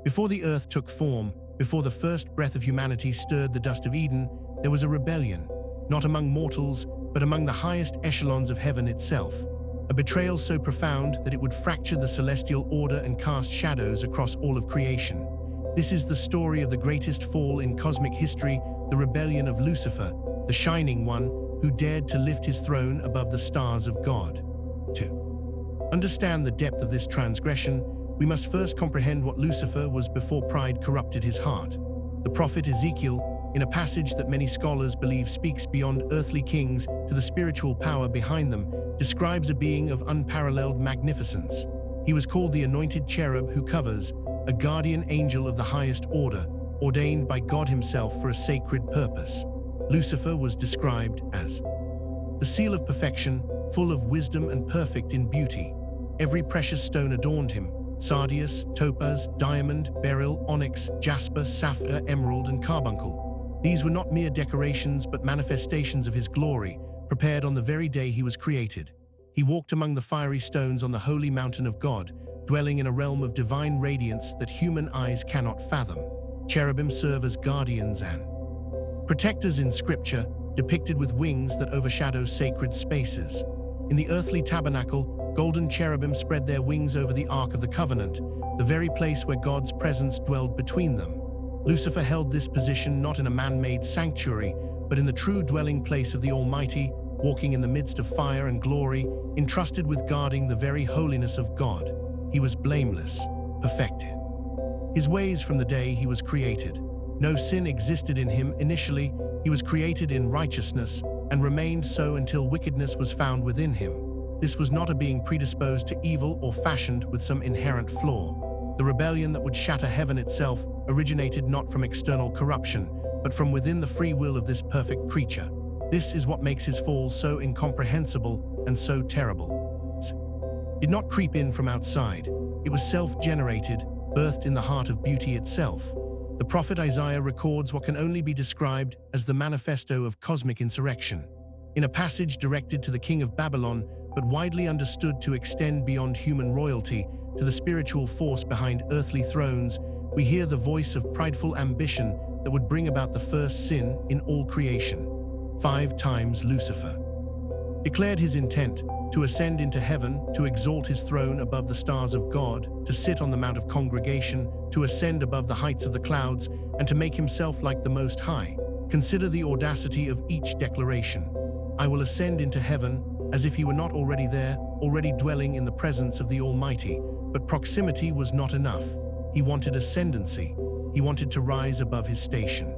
Before the earth took form, before the first breath of humanity stirred the dust of Eden, there was a rebellion, not among mortals, but among the highest echelons of heaven itself. A betrayal so profound that it would fracture the celestial order and cast shadows across all of creation. This is the story of the greatest fall in cosmic history, the rebellion of Lucifer, the shining one who dared to lift his throne above the stars of God. To understand the depth of this transgression, we must first comprehend what Lucifer was before pride corrupted his heart. The prophet Ezekiel, in a passage that many scholars believe speaks beyond earthly kings to the spiritual power behind them, describes a being of unparalleled magnificence. He was called the anointed cherub who covers, a guardian angel of the highest order, ordained by God himself for a sacred purpose. Lucifer was described as the seal of perfection, full of wisdom and perfect in beauty. Every precious stone adorned him: sardius, topaz, diamond, beryl, onyx, jasper, sapphire, emerald, and carbuncle. These were not mere decorations but manifestations of his glory, prepared on the very day he was created. He walked among the fiery stones on the holy mountain of God, dwelling in a realm of divine radiance that human eyes cannot fathom. Cherubim serve as guardians and protectors in Scripture, depicted with wings that overshadow sacred spaces. In the earthly tabernacle, golden cherubim spread their wings over the Ark of the Covenant, the very place where God's presence dwelled between them. Lucifer held this position not in a man-made sanctuary, but in the true dwelling place of the Almighty, walking in the midst of fire and glory, entrusted with guarding the very holiness of God. He was blameless, perfected. His ways from the day he was created. No sin existed in him initially. He was created in righteousness and remained so until wickedness was found within him. This was not a being predisposed to evil or fashioned with some inherent flaw. The rebellion that would shatter heaven itself originated not from external corruption, but from within the free will of this perfect creature. This is what makes his fall so incomprehensible and so terrible. It did not creep in from outside. It was self-generated, birthed in the heart of beauty itself. The prophet Isaiah records what can only be described as the manifesto of cosmic insurrection. In a passage directed to the king of Babylon, but widely understood to extend beyond human royalty to the spiritual force behind earthly thrones, we hear the voice of prideful ambition that would bring about the first sin in all creation. 5 times Lucifer declared his intent to ascend into heaven, to exalt his throne above the stars of God, to sit on the Mount of Congregation, to ascend above the heights of the clouds, and to make himself like the Most High. Consider the audacity of each declaration. I will ascend into heaven, as if he were not already there, already dwelling in the presence of the Almighty. But proximity was not enough. He wanted ascendancy. He wanted to rise above his station,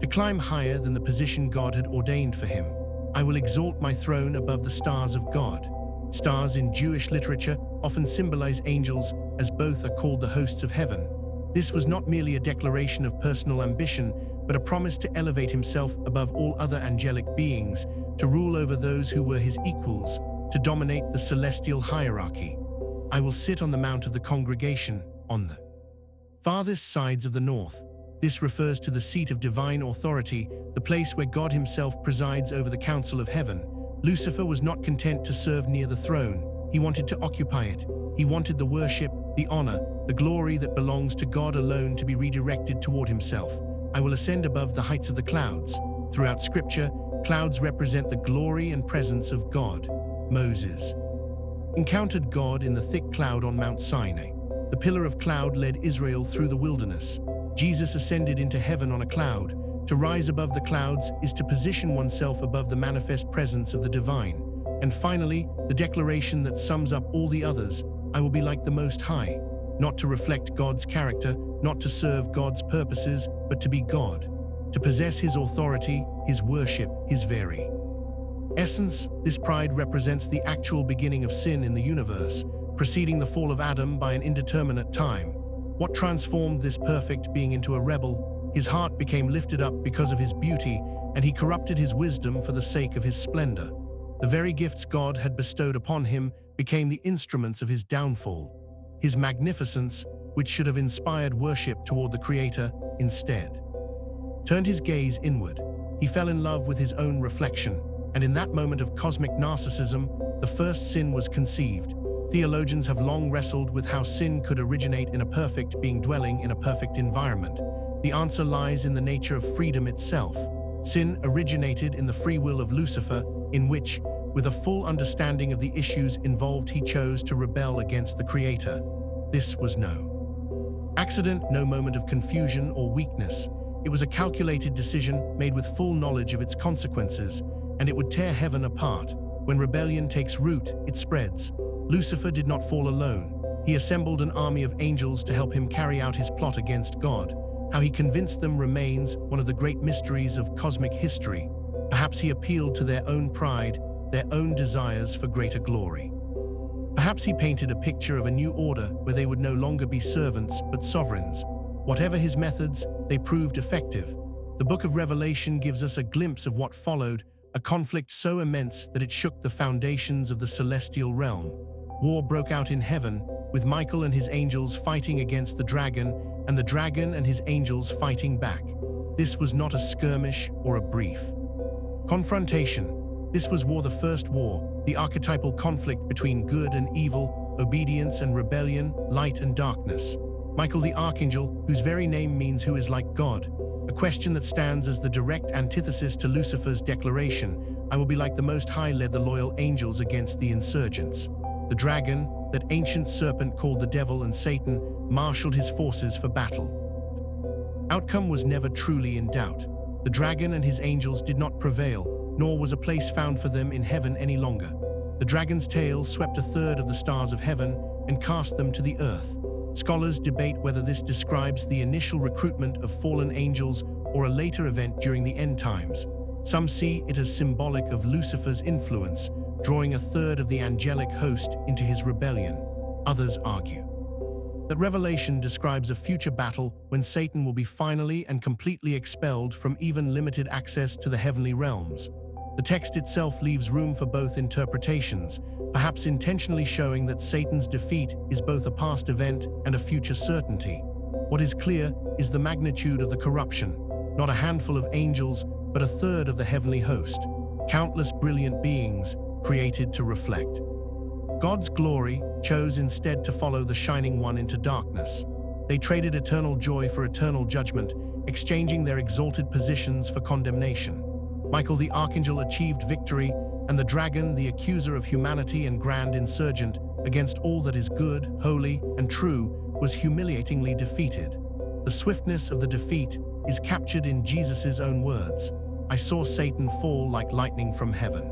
to climb higher than the position God had ordained for him. I will exalt my throne above the stars of God. Stars in Jewish literature often symbolize angels, as both are called the hosts of heaven. This was not merely a declaration of personal ambition, but a promise to elevate himself above all other angelic beings, to rule over those who were his equals, to dominate the celestial hierarchy. I will sit on the Mount of the Congregation, on the farthest sides of the north. This refers to the seat of divine authority, the place where God himself presides over the council of heaven. Lucifer was not content to serve near the throne. He wanted to occupy it. He wanted the worship, the honor, the glory that belongs to God alone to be redirected toward himself. I will ascend above the heights of the clouds. Throughout Scripture, clouds represent the glory and presence of God. Moses encountered God in the thick cloud on Mount Sinai. The pillar of cloud led Israel through the wilderness. Jesus ascended into heaven on a cloud. To rise above the clouds is to position oneself above the manifest presence of the divine. And finally, the declaration that sums up all the others: I will be like the Most High, not to reflect God's character, not to serve God's purposes, but to be God, to possess his authority, his worship, his very essence. This pride represents the actual beginning of sin in the universe, preceding the fall of Adam by an indeterminate time. What transformed this perfect being into a rebel? His heart became lifted up because of his beauty, and he corrupted his wisdom for the sake of his splendor. The very gifts God had bestowed upon him became the instruments of his downfall. His magnificence, which should have inspired worship toward the Creator, instead turned his gaze inward. He fell in love with his own reflection, and in that moment of cosmic narcissism, the first sin was conceived. Theologians have long wrestled with how sin could originate in a perfect being dwelling in a perfect environment. The answer lies in the nature of freedom itself. Sin originated in the free will of Lucifer, in which, with a full understanding of the issues involved, he chose to rebel against the Creator. This was no accident, no moment of confusion or weakness. It was a calculated decision made with full knowledge of its consequences, and it would tear heaven apart. When rebellion takes root, it spreads. Lucifer did not fall alone. He assembled an army of angels to help him carry out his plot against God. How he convinced them remains one of the great mysteries of cosmic history. Perhaps he appealed to their own pride, their own desires for greater glory. Perhaps he painted a picture of a new order where they would no longer be servants but sovereigns. Whatever his methods, they proved effective. The book of Revelation gives us a glimpse of what followed, a conflict so immense that it shook the foundations of the celestial realm. War broke out in heaven, with Michael and his angels fighting against the dragon, and the dragon and his angels fighting back. This was not a skirmish or a brief confrontation. This was war, the first war, the archetypal conflict between good and evil, obedience and rebellion, light and darkness. Michael the Archangel, whose very name means who is like God, a question that stands as the direct antithesis to Lucifer's declaration, "I will be like the Most High," led the loyal angels against the insurgents. The dragon, that ancient serpent called the devil and Satan, marshaled his forces for battle. Outcome was never truly in doubt. The dragon and his angels did not prevail, nor was a place found for them in heaven any longer. The dragon's tail swept a third of the stars of heaven and cast them to the earth. Scholars debate whether this describes the initial recruitment of fallen angels or a later event during the end times. Some see it as symbolic of Lucifer's influence, drawing a third of the angelic host into his rebellion. Others argue that Revelation describes a future battle when Satan will be finally and completely expelled from even limited access to the heavenly realms. The text itself leaves room for both interpretations, perhaps intentionally showing that Satan's defeat is both a past event and a future certainty. What is clear is the magnitude of the corruption. Not a handful of angels, but a third of the heavenly host. Countless brilliant beings created to reflect God's glory chose instead to follow the Shining One into darkness. They traded eternal joy for eternal judgment, exchanging their exalted positions for condemnation. Michael the Archangel achieved victory, and the dragon, the accuser of humanity and grand insurgent against all that is good, holy, and true, was humiliatingly defeated. The swiftness of the defeat is captured in Jesus' own words, "I saw Satan fall like lightning from heaven."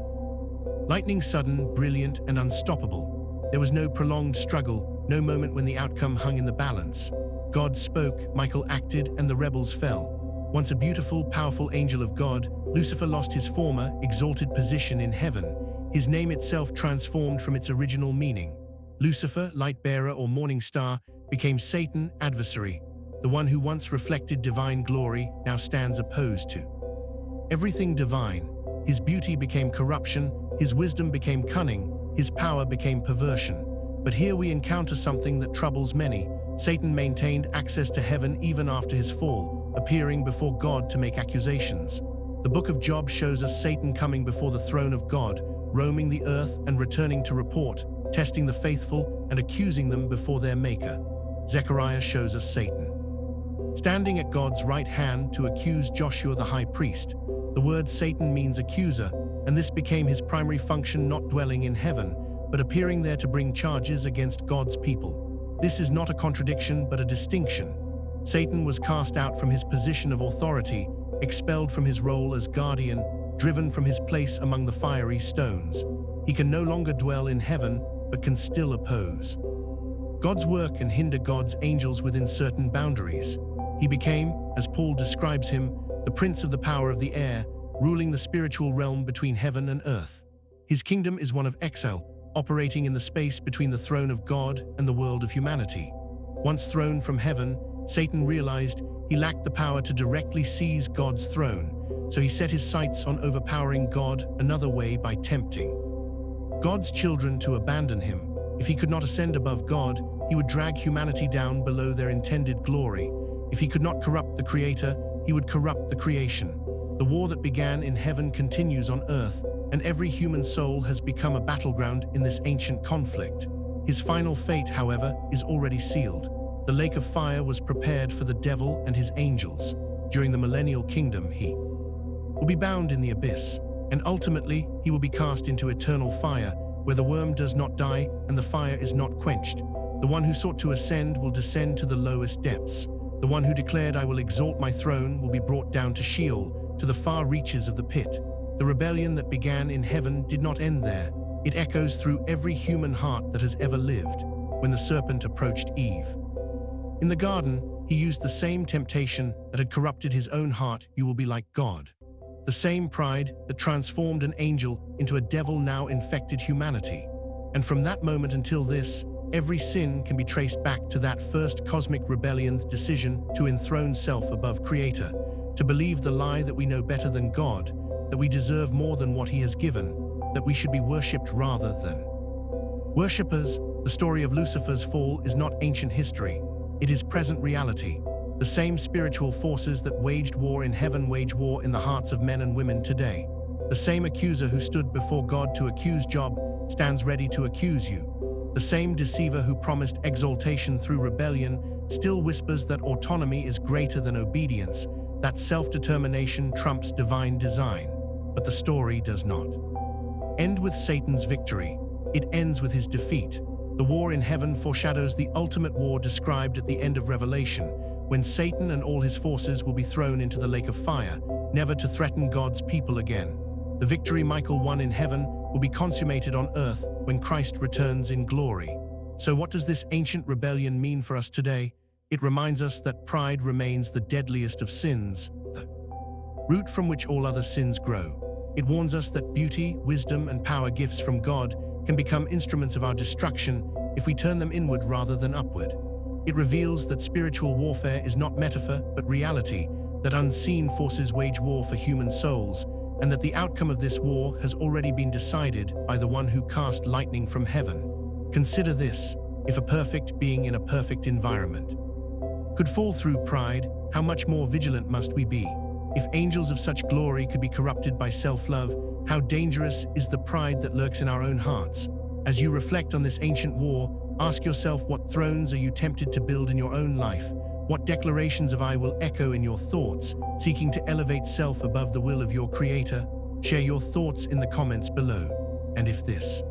Lightning sudden, brilliant, and unstoppable. There was no prolonged struggle, no moment when the outcome hung in the balance. God spoke, Michael acted, and the rebels fell. Once a beautiful, powerful angel of God, Lucifer lost his former, exalted position in heaven. His name itself transformed from its original meaning. Lucifer, Lightbearer or Morning Star, became Satan, Adversary. The one who once reflected divine glory now stands opposed to everything divine. His beauty became corruption, his wisdom became cunning, his power became perversion. But here we encounter something that troubles many. Satan maintained access to heaven even after his fall, appearing before God to make accusations. The book of Job shows us Satan coming before the throne of God, roaming the earth and returning to report, testing the faithful and accusing them before their maker. Zechariah shows us Satan standing at God's right hand to accuse Joshua the high priest. The word Satan means accuser, and this became his primary function, not dwelling in heaven, but appearing there to bring charges against God's people. This is not a contradiction, but a distinction. Satan was cast out from his position of authority, expelled from his role as guardian, driven from his place among the fiery stones. He can no longer dwell in heaven, but can still oppose God's work and hinder God's angels within certain boundaries. He became, as Paul describes him, the prince of the power of the air, ruling the spiritual realm between heaven and earth. His kingdom is one of exile, operating in the space between the throne of God and the world of humanity. Once thrown from heaven, Satan realized he lacked the power to directly seize God's throne, so he set his sights on overpowering God another way by tempting God's children to abandon him. If he could not ascend above God, he would drag humanity down below their intended glory. If he could not corrupt the Creator, he would corrupt the creation. The war that began in heaven continues on earth, and every human soul has become a battleground in this ancient conflict. His final fate, however, is already sealed. The lake of fire was prepared for the devil and his angels. During the millennial kingdom, he will be bound in the abyss, and ultimately he will be cast into eternal fire, where the worm does not die and the fire is not quenched. The one who sought to ascend will descend to the lowest depths. The one who declared, "I will exalt my throne," will be brought down to Sheol, to the far reaches of the pit. The rebellion that began in heaven did not end there. It echoes through every human heart that has ever lived. When the serpent approached Eve in the garden, he used the same temptation that had corrupted his own heart. "You will be like God." The same pride that transformed an angel into a devil now infected humanity. And from that moment until this, every sin can be traced back to that first cosmic rebellion's decision to enthrone self above Creator, to believe the lie that we know better than God, that we deserve more than what He has given, that we should be worshipped rather than worshippers. The story of Lucifer's fall is not ancient history. It is present reality. The same spiritual forces that waged war in heaven wage war in the hearts of men and women today. The same accuser who stood before God to accuse Job stands ready to accuse you. The same deceiver who promised exaltation through rebellion still whispers that autonomy is greater than obedience, that self-determination trumps divine design. But the story does not end with Satan's victory. It ends with his defeat. The war in heaven foreshadows the ultimate war described at the end of Revelation, when Satan and all his forces will be thrown into the lake of fire, never to threaten God's people again. The victory Michael won in heaven will be consummated on earth when Christ returns in glory. So what does this ancient rebellion mean for us today? It reminds us that pride remains the deadliest of sins, the root from which all other sins grow. It warns us that beauty, wisdom, and power gifts from God can become instruments of our destruction if we turn them inward rather than upward. It reveals that spiritual warfare is not metaphor but reality, that unseen forces wage war for human souls, and that the outcome of this war has already been decided by the one who cast lightning from heaven. Consider this: if a perfect being in a perfect environment could fall through pride, how much more vigilant must we be? If angels of such glory could be corrupted by self-love, how dangerous is the pride that lurks in our own hearts? As you reflect on this ancient war, ask yourself, what thrones are you tempted to build in your own life? What declarations of I will echo in your thoughts, seeking to elevate self above the will of your Creator? Share your thoughts in the comments below. And if this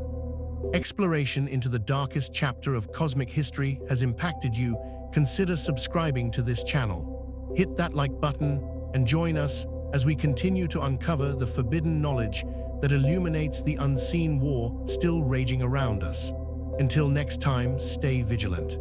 exploration into the darkest chapter of cosmic history has impacted you, consider subscribing to this channel. Hit that like button and join us as we continue to uncover the forbidden knowledge that illuminates the unseen war still raging around us. Until next time, stay vigilant.